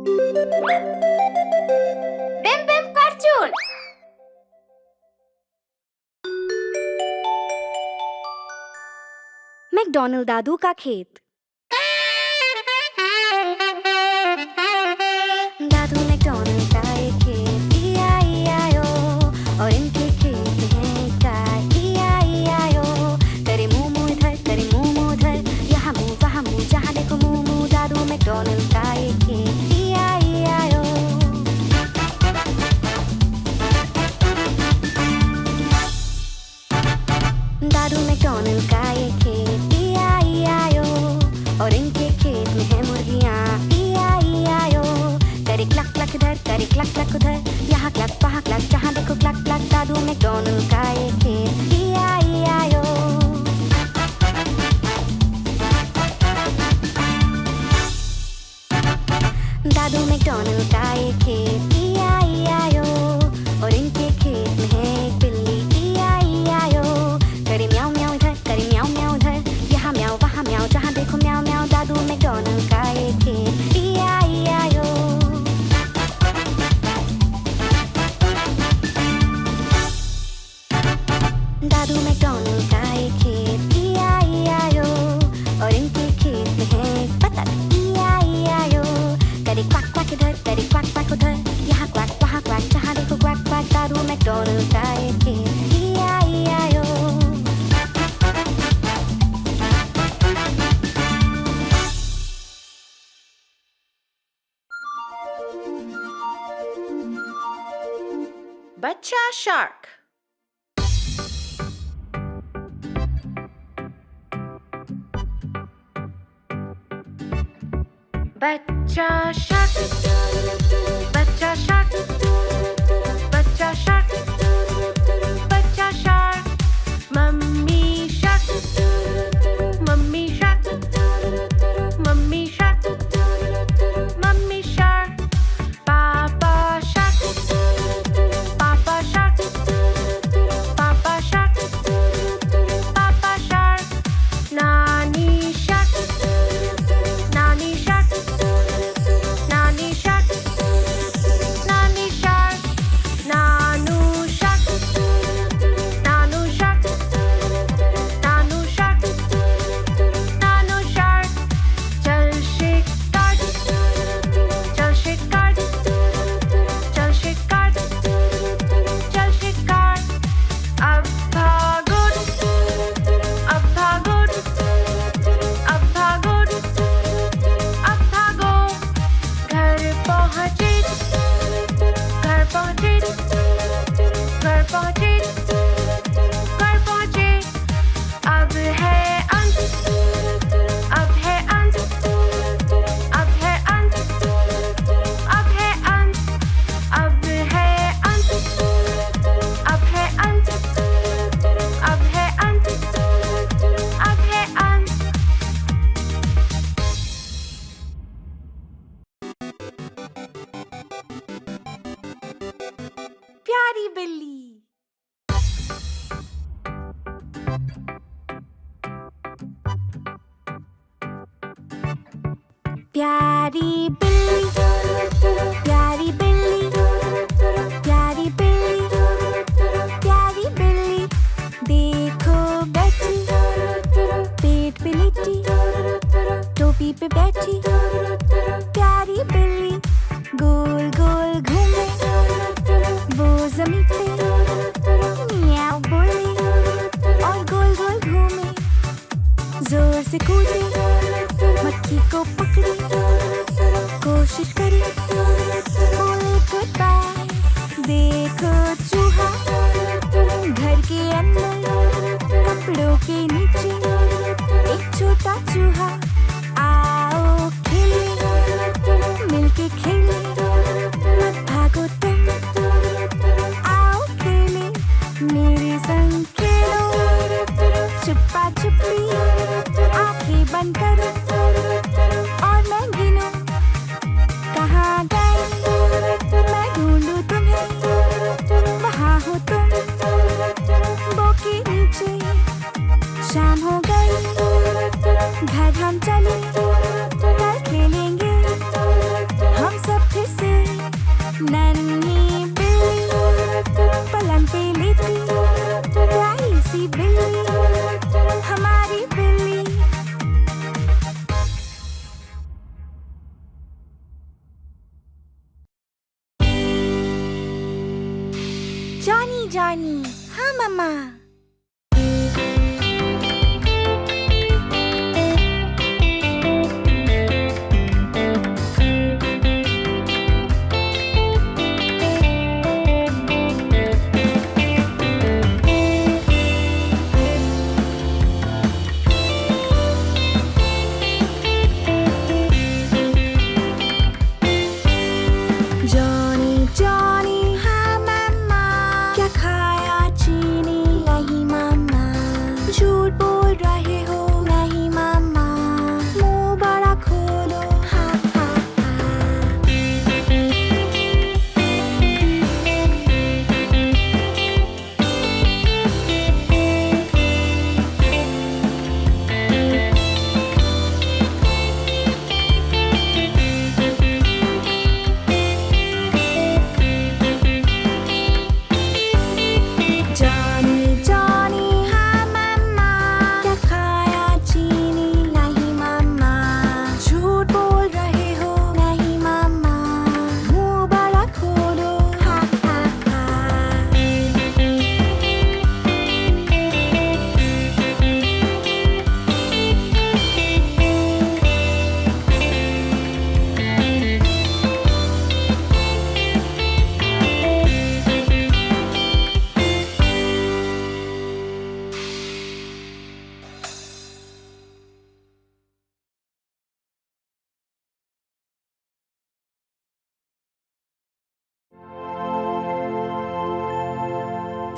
बिम बिम cartoon. McDonald दादू का खेत। दादू McDonald का एक खेत, E-I-E-I-O, और इनके खेत में एक गाय, E-I-E-I-O। करे मुंह मुंह इधर, करे मुंह मुंह उधर, यहाँ मुंह वहाँ मुंह, जहाँ देखो मुंह मुंह। दादू मैकडॉनल्ड का एक खेत, E-I-E-I-O। दादू मैकडॉनल्ड का एक खेत, E-I-E-I-O, और इनके खेत में है मुर्गियाँ, E-I-E-I-O। करे क्लक क्लक इधर, करे क्लक क्लक उधर, यहाँ क्लक वहाँ क्लक, जहाँ देखो क्लक क्लक। दादू मैकडॉनल्ड का एक खेत, E-I-E-I-O। दादू मैकडॉनल्ड का एक खेत, E-I-E-I-O, और इनके खेत में है एक बिल्ली, E-I-E-I-O। करे म्याऊ म्याऊ इधर, करे म्याऊ म्याऊ उधर, यहाँ म्याऊ वहाँ म्याऊ, जहाँ देखो म्याऊ म्याऊ। दादू मैकडॉनल्ड का एक खेत, E-I-E-I-O। दादू मैकडॉनल्ड का एक खेत, E-I-E-I-O, और इनके खेत में है एक बतख, E-I-E-I-O। करे क्वाक क्वाक इधर, करे क्वाक क्वाक उधर, यहाँ क्वाक वहाँ क्वाक, जहाँ देखो क्वाक क्वाक। दादू मैकडॉनल्ड का एक खेत, E-I-E-I-O। बच्चा शार्क। बच्चा शार्क, बच्चा शार्क, बच्चा शार्क, बच्चा shark. Mummy shark, mummy shark, mummy shark, mummy shark. पापा शार्क, पापा शार्क, पापा शार्क, पापा शार्क। नानी शार्क, नानी शार्क, नानी शार्क, नानी शार्क। नानू शार्क, नानू शार्क, नानू शार्क, नानू शार्क। चल शिकार, चल शिकार, चल शिकार, चल शिकार। अब भागो, अब भागो, अब भागो, अब भागो। घर पहुँचे, घर पहुँचे, घर पहुँचे, घर पहुँचे। अब है अंत, अब है अंत, अब है अंत, अब है अंत, अब है अंत, अब है अंत, अब है अंत, अब है अंत। प्यारी बिल्ली। प्यारी बिल्ली, प्यारी बिल्ली, प्यारी बिल्ली, प्यारी बिल्ली। देखो बैठी, पेट पे लेटी, टोपी पे बैठी। प्यारी बिल्ली गोल गोल घूमे, वो जमीन पे मियाऊ बोले, और गोल गोल घूमे। जोर से कूदे, मक्खी को पकड़े, कोशिश जानी। हाँ मम्मा।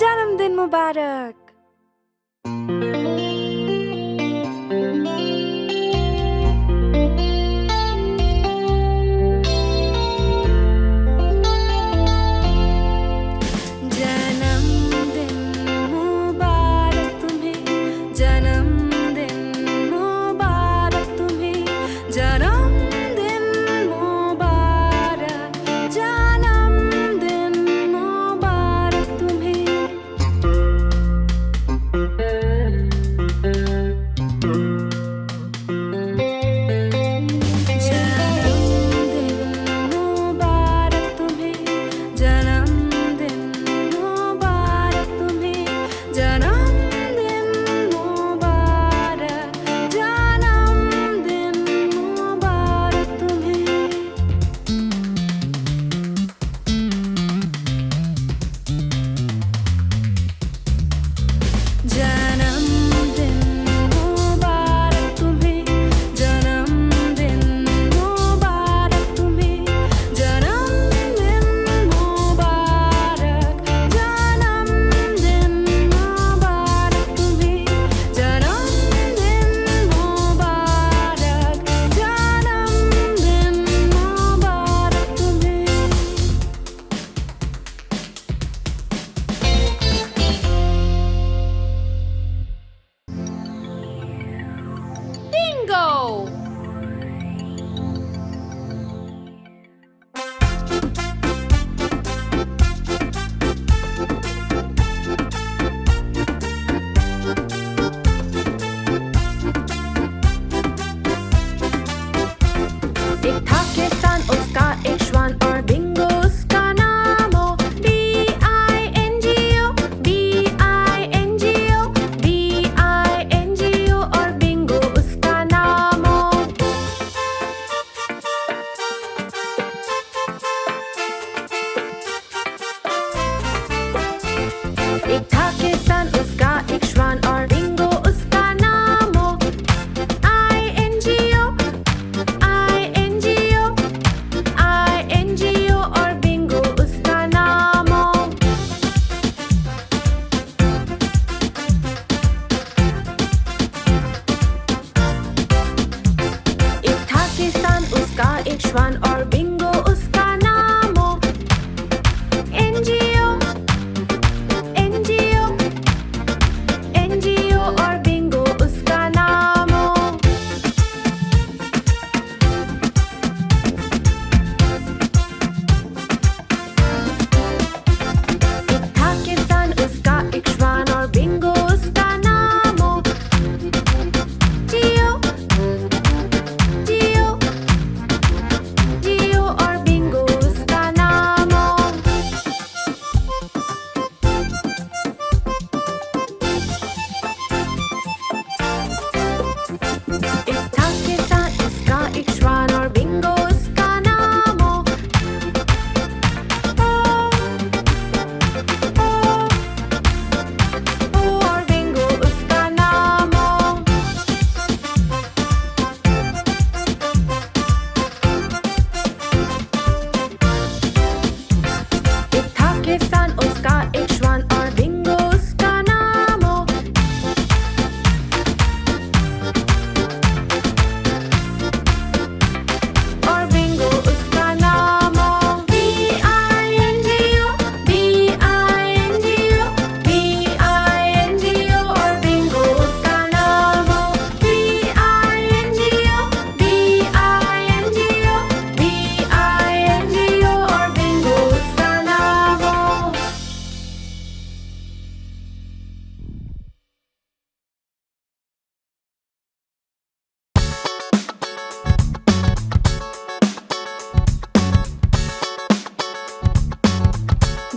जन्मदिन मुबारक।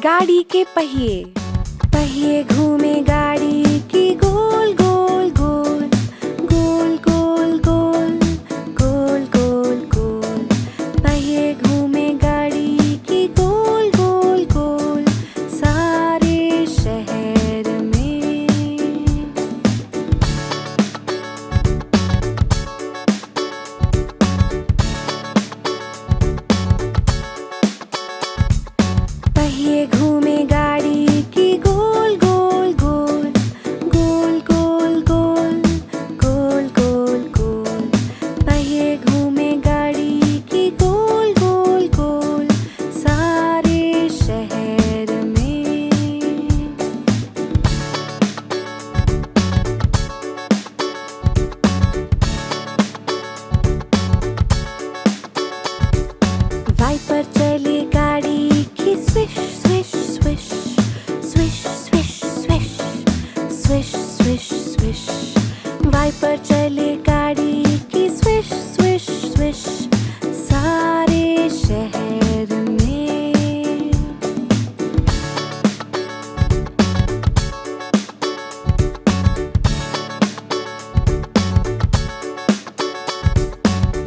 गाड़ी के पहिए। पहिए घूमे गाड़ी की गोल गोल गोल, गोल गोल गोल, गोल गोल गोल। पहिए घूमे गाड़ी की गोल गोल गोल, सारे शहर में। पहिए घूमे गाड़ी की गोल गोल गोल, गोल गोल गोल, गोल गोल गोल। पहिए घूमे गाड़ी की गोल गोल गोल, सारे शहर में। वाइपर चले गाड़ी की swish swish swish, swish swish swish, swish swish swish. Wiper चले गाड़ी की स्विश स्विश स्विश, सारे शहर में।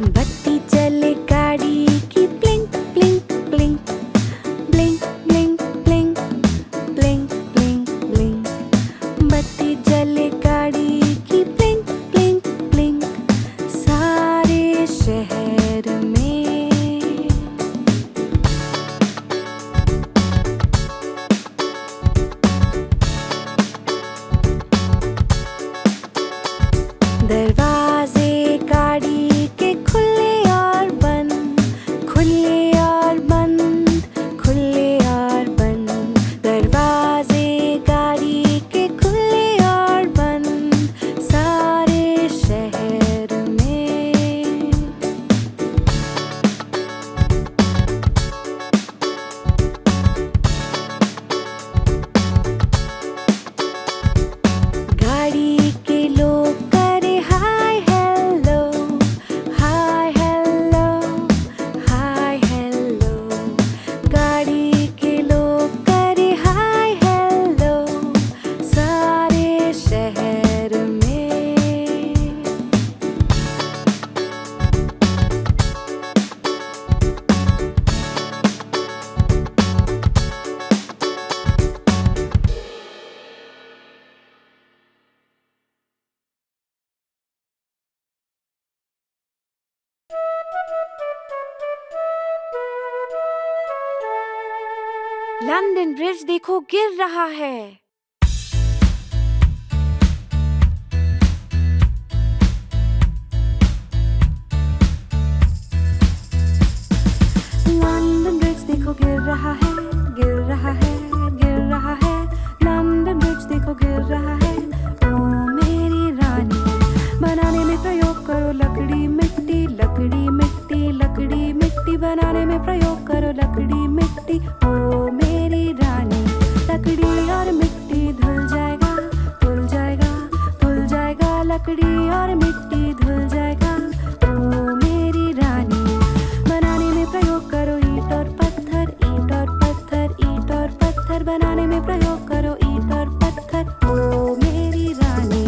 बत्ती चले गाड़ी की blink blink blink, blink blink blink, blink blink blink. बत्ती जले गाड़ी की ब्लिंक ब्लिंक ब्लिंक, सारे शहर में। दरवाजे गाड़ी के खुले और बंद, खुले और बंद, खुले और बंद। दरवाजे गाड़ी के खुले और बंद, सारे शहर में। गाड़ी के लोग करे hi hello, hi hello, hi hello. गाड़ी के लोग करे हाय हेलो, सारे शहर में। लंदन ब्रिज देखो गिर रहा है। लंदन ब्रिज देखो गिर रहा है, गिर रहा है, गिर रहा है। लंदन ब्रिज देखो गिर रहा है। ओ मेरी रानी, बनाने में प्रयोग करो लकड़ी मिट्टी, लकड़ी मिट्टी, लकड़ी मिट्टी। बनाने में प्रयोग करो लकड़ी मिट्टी। ओ मेरी रानी, लकड़ी और मिट्टी धुल जाएगा, धुल जाएगा, धुल जाएगा। लकड़ी और मिट्टी धुल जाएगा। ओ मेरी रानी, बनाने में प्रयोग करो ईंट और पत्थर, ईंट और पत्थर, ईंट और पत्थर। बनाने में प्रयोग करो ईंट और पत्थर। ओ मेरी रानी।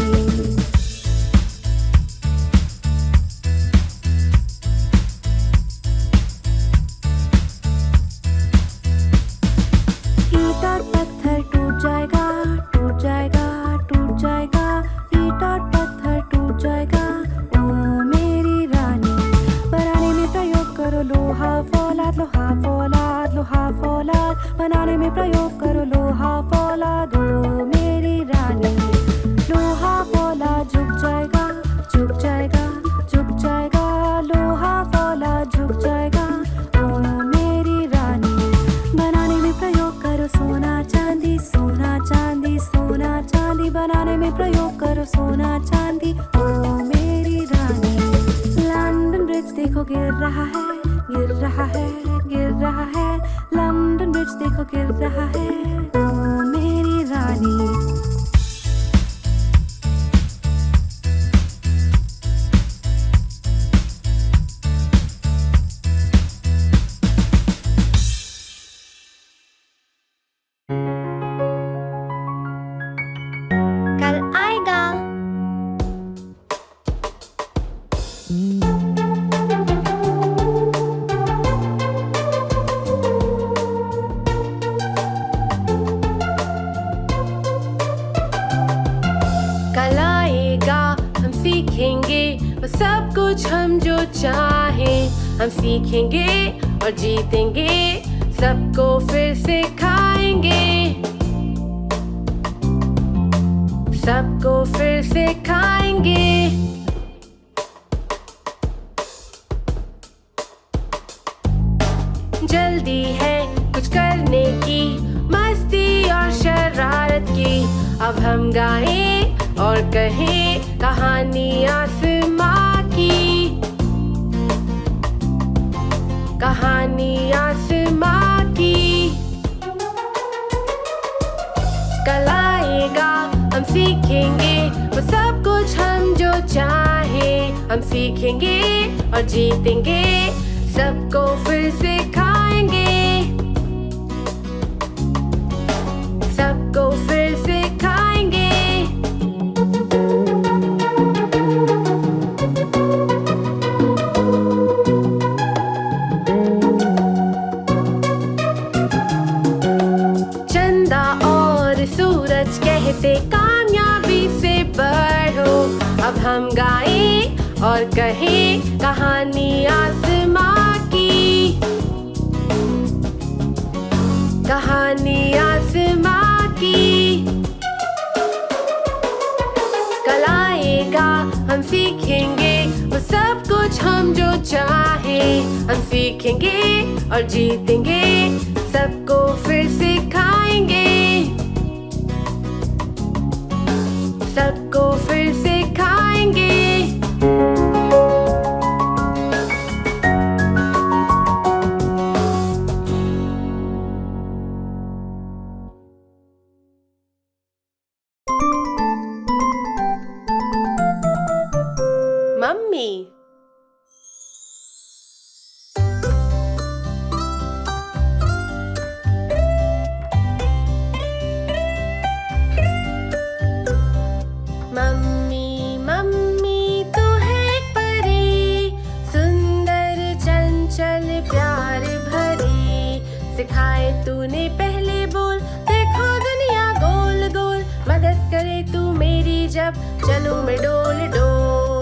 ईंट और पत्थर टूट जाएगा, टूट जाएगा, टूट जाएगा। ईंट और पत्थर टूट जाएगा। ओ मेरी रानी, बनाने में प्रयोग करो लोहा फौलाद, लोहा फौलाद, लोहा फौलाद। बनाने में प्रयोग करो लोहा फौलाद। ओ मेरी रानी, लोहा फौलाद झुक जाएगा, झुक जाएगा, झुक जाएगा। लोहा फौलाद झुक जाएगा। ओ मेरी रानी, बनाने में प्रयोग करो सोना चांदी, सोना चांदी, सोना चांदी। बनाने में प्रयोग करो सोना चांदी। ओ मेरी रानी, लंदन ब्रिज देखो गिर रहा है, गिर रहा है, गिर रहा है। लंदन ब्रिज देखो गिर रहा है। ओ मेरी रानी। हम सीखेंगे और जीतेंगे, सबको फिर सिखाएंगे, सबको फिर सिखाएंगे। जल्दी है कुछ करने की, मस्ती और शरारत की। अब हम गाएं और कहें कहानी आसमां की, कहानी आसमां की। कल आएगा हम सीखेंगे वो सब कुछ हम जो चाहें। हम सीखेंगे और जीतेंगे, सबको फिर सिखाएंगे, सबको फिर सिखाएंगे। चंदा और सूरज कहते कामयाबी से बढ़ो। अब हम गाएं और कहें कहानी आसमां की, कहानी आसमां की। कल आएगा हम सीखेंगे वो सब कुछ हम जो चाहें। हम सीखेंगे और जीतेंगे, सबको फिर सिखाएंगे, सबको फिर सिखाएंगे। मम्मी। मम्मी मम्मी तू है एक परी, सुंदर चंचल प्यार भरी। सिखाए तूने पहले बोल, देखो दुनिया गोल गोल। मदद करे तू मेरी जब चलूं मैं डोल डोल।